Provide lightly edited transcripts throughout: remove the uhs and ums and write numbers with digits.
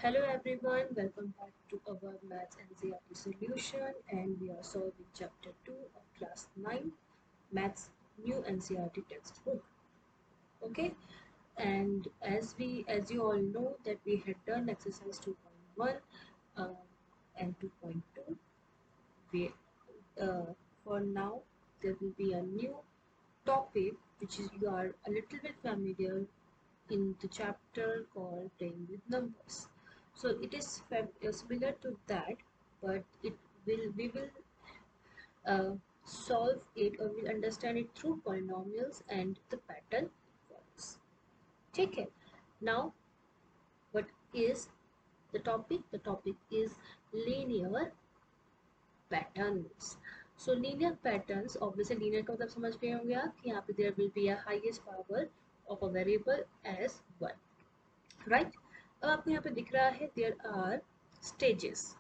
Hello everyone, welcome back to our Maths NCERT solution, and we are solving chapter 2 of class 9 Maths new NCERT textbook. Okay, and as you all know that we had done exercise 2.1 and 2.2. We for now there will be a new topic which is you are a little bit familiar in the chapter called playing with numbers. So it is similar to that, but we will uh, solve it or we'll understand it through polynomials and the pattern it follows. Okay. Now, what is the topic? The topic is linear patterns. So linear patterns, obviously linear का मतलब समझ गए होंगे आप कि यहाँ पे there will be a highest power of a variable as 1. Right. अब आपको यहाँ पे दिख रहा है there are stages,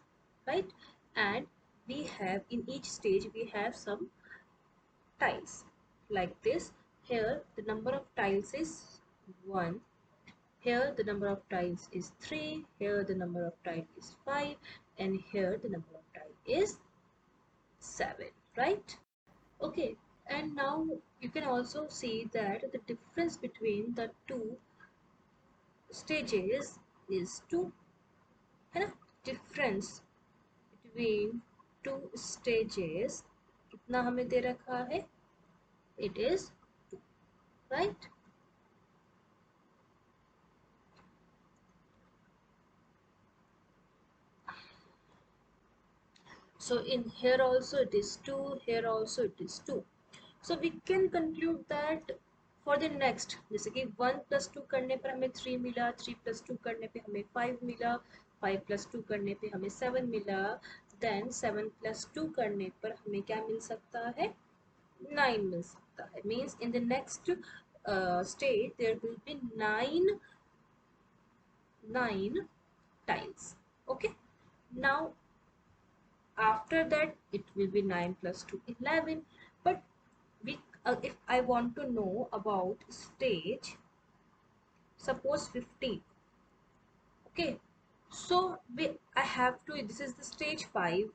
right, and we have in each stage we have some tiles like this. Here the number of tiles is 1, here the number of tiles is 3, here the number of tiles is 5, and here the number of tiles is 7, right? Okay, and now you can also see that the difference between the two stages is 2, है ना? Difference between two stages कितना हमें दे रखा है? It is 2, right? So in here also it is 2, here also it is 2. So we can conclude that for the next, जैसे कि 1 + 2 करने पर हमें 3 मिला, 3 + 2 करने पे हमें 5 मिला, 5 + 2 करने पे हमें 7 मिला, then 7 + 2 करने पर हमें क्या मिल सकता है? 9 मिल सकता है. Means in the next stage there will be 9 tiles. Okay. Now after that it will be 9 + 2 11, but we if I want to know about stage, suppose 15. Okay, so I have to, this is the stage 5,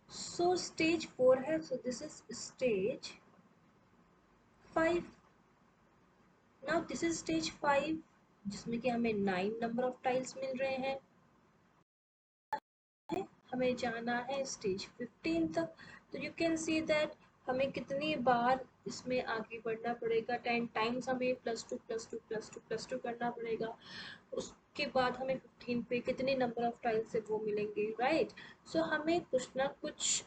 so stage 4 है, so this is stage 5. now this is stage 5 जिसमें कि हमें 9 number of tiles मिल रहे हैं, हमें जाना है stage 15 तक. तो यू कैन सी दैट हमें कितनी बार इसमें आगे बढ़ना पड़ेगा, 10 टाइम्स हमें +2 +2 +2 +2 करना पड़ेगा. उसके बाद हमें 15 पे कितने नंबर ऑफ टाइल्स से वो मिलेंगे, राइट? सो हमें कुछ ना कुछ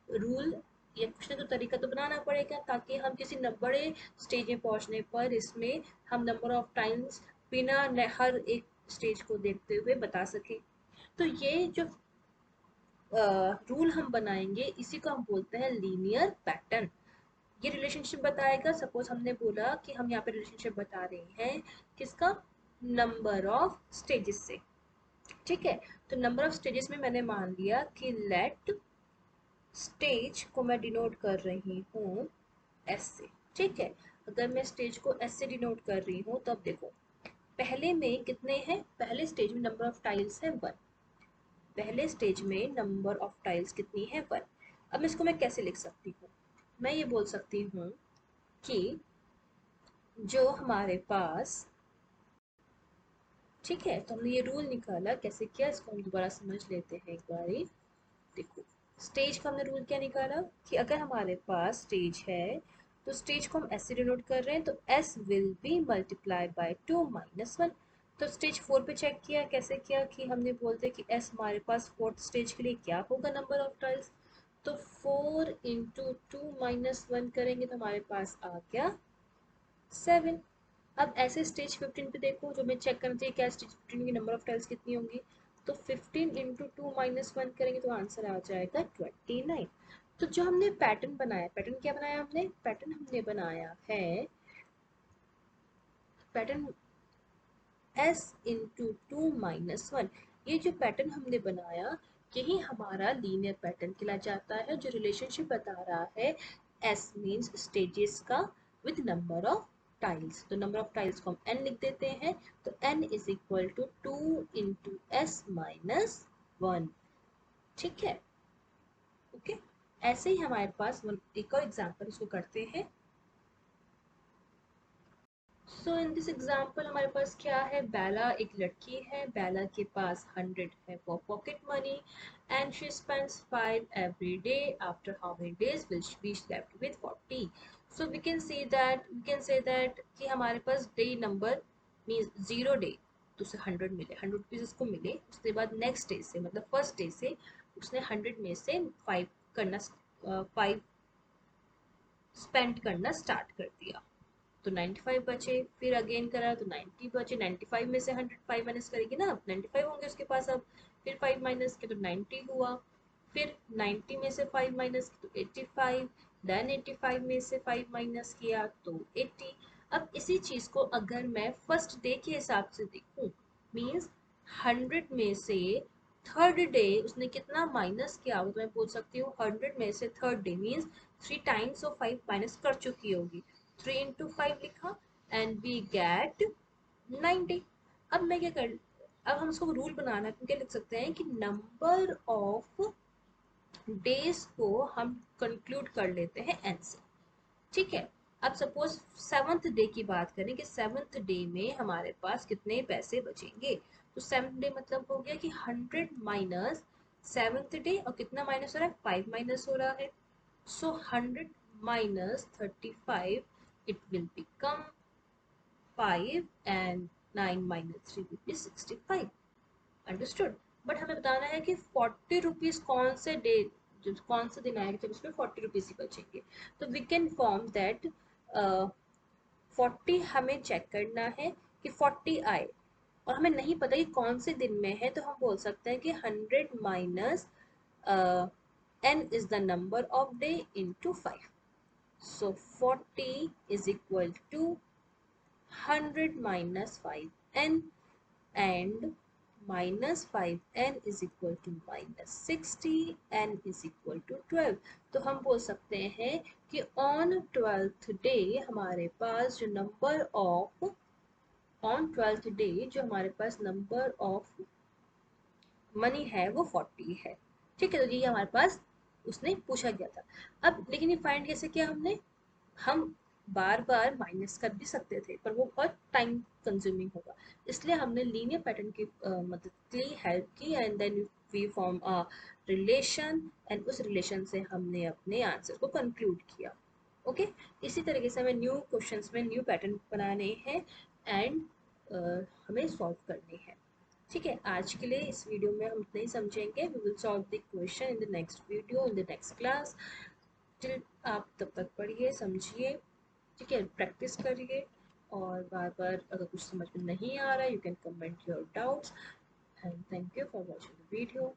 रूल या कुछ ना कुछ तरीका तो बनाना पड़ेगा ताकि हम किसी बड़े स्टेज में पहुंचने पर इसमें हम नंबर ऑफ टाइम्स बिना हर एक स्टेज को देखते हुए बता सकें. तो ये जो रूल हम बनाएंगे इसी को हम बोलते हैं लीनियर पैटर्न. ये रिलेशनशिप बताएगा. सपोज हमने बोला कि हम यहाँ पे रिलेशनशिप बता रहे हैं किसका? नंबर ऑफ स्टेजेस से. ठीक है, तो नंबर ऑफ स्टेजेस में मैंने मान लिया कि लेट स्टेज को मैं डिनोट कर रही हूँ एस से. ठीक है, अगर मैं स्टेज को एस से डिनोट कर रही हूँ तो अब देखो पहले में कितने हैं? पहले स्टेज में नंबर ऑफ टाइल्स है 1. पहले स्टेज में नंबर ऑफ टाइल्स कितनी है? 1. अब इसको मैं कैसे लिख सकती हूँ? मैं ये बोल सकती हूँ कि जो हमारे पास, ठीक है, तो हमने ये रूल निकाला. कैसे किया इसको हम दोबारा समझ लेते हैं एक बारी. देखो स्टेज का हमने रूल क्या निकाला कि अगर हमारे पास स्टेज है तो स्टेज को हम एस से डिनोट कर रहे हैं, तो S will be multiply by 2 - 1. तो स्टेज 4 पे चेक किया. कैसे किया कि हमने बोलते कि एस हमारे पास फोर्थ स्टेज के लिए क्या होगा नंबर ऑफ टाइल्स, तो 4 × 2 - 1 करेंगे तो हमारे पास आ गया 7. अब ऐसे स्टेज 15 पे देखो, जो मैं चेक करना चाहिए क्या स्टेज 15 की नंबर ऑफ टाइल्स कितनी होंगी, तो 15 × 2 - 1 करेंगे तो आंसर आ जाएगा 29. तो जो हमने पैटर्न बनाया, पैटर्न क्या बनाया हमने? पैटर्न हमने बनाया है पैटर्न s × 2 - 1. ये जो पैटर्न हमने बनाया यही हमारा लीनियर पैटर्न कहला जाता है, जो रिलेशनशिप बता रहा है s मीन्स स्टेजेस का विद नंबर ऑफ टाइल्स, तो नंबर ऑफ टाइल्स को हम n लिख देते हैं, तो n is equal to 2 into s minus 1। ठीक है, ओके। ऐसे ही हमारे पास एक और एग्जाम्पल इसको करते हैं। सो इन दिस एग्जाम्पल हमारे पास क्या है, बेला एक लड़की है, बेला के पास 100 है for pocket money and she spends 5 every day, after how many days will she be left with 40। So we can say that कि हमारे पास डे नंबर मीन्स 0 डे, तो उसे 100 मिले, 100 रुपीज उसको मिले। उसके बाद नेक्स्ट डे से मतलब फर्स्ट डे से उसने 100 में से 5 करना 5 स्पेंड करना स्टार्ट कर दिया, तो 95 बचे। फिर अगेन करा तो 90 बचे, 95 में से 100 5 माइनस करेगी ना, 95 होंगे उसके पास अब। फिर 5 माइनस किया तो 90 हुआ। फिर 90 में से 5 माइनस किया तो 85, देन 85 में से 5 माइनस किया तो 80। अब इसी चीज को अगर मैं फर्स्ट डे के हिसाब से देखूं, मीन्स 100 में से थर्ड डे उसने कितना माइनस किया होगा, तो मैं बोल सकती हूँ 100 में से third day means 3 times of 5 minus कर चुकी होगी। 3 इंटू 5 लिखा एंड वी गेट 90। अब मैं क्या कर, अब हम उसको रूल बनाना है, तो क्या लिख सकते हैं कि नंबर ऑफ डेज को हम कंक्लूड कर लेते हैं एन से। ठीक है, अब सपोज सेवंथ डे की बात करें कि सेवंथ डे में हमारे पास कितने पैसे बचेंगे, तो सेवंथ डे मतलब हो गया कि 100 माइनस सेवंथ डे, और कितना माइनस हो रहा है, 5 माइनस हो रहा है। सो 100 minus 35, it will become 5 and 9 minus 3 will be 65। Understood. But हमें बताना है कि 40 रुपीज कौन से डे, जो कौन सा दिन आएगा जब उसमें 40 रुपीज ही बचेंगे। तो वी कैन फॉर्म दैट 40 हमें चेक करना है कि 40 आए, और हमें नहीं पता कि कौन से दिन में है, तो हम बोल सकते हैं कि 100 minus n is the number of day into 5। So 40 is equal to 100 minus 5n, and minus 5n is equal to minus 60, n is equal to 12। तो हम बोल सकते हैं कि on 12th day हमारे पास जो number of, on 12th day जो हमारे पास नंबर ऑफ मनी है वो 40 है। ठीक है, तो ये हमारे पास उसने पूछा गया था। अब लेकिन ये फाइंड कैसे किया हमने, हम बार बार माइनस कर भी सकते थे पर वो बहुत टाइम कंज्यूमिंग होगा, इसलिए हमने लीनियर पैटर्न की मदद ली, हेल्प की, and then we form a relation, and उस रिलेशन से हमने अपने आंसर को कंक्लूड किया। ओके, इसी तरीके से हमें न्यू क्वेश्चंस में न्यू पैटर्न बनाने हैं एंड हमें सॉल्व करने हैं। ठीक है, आज के लिए इस वीडियो में हम इतना ही समझेंगे। We will solve the question in the next video, in the next class. Till आप तब तक पढ़िए, समझिए, ठीक है, प्रैक्टिस करिए, और बार बार अगर कुछ समझ में नहीं आ रहा है, you can comment your doubts, and thank you for watching the video.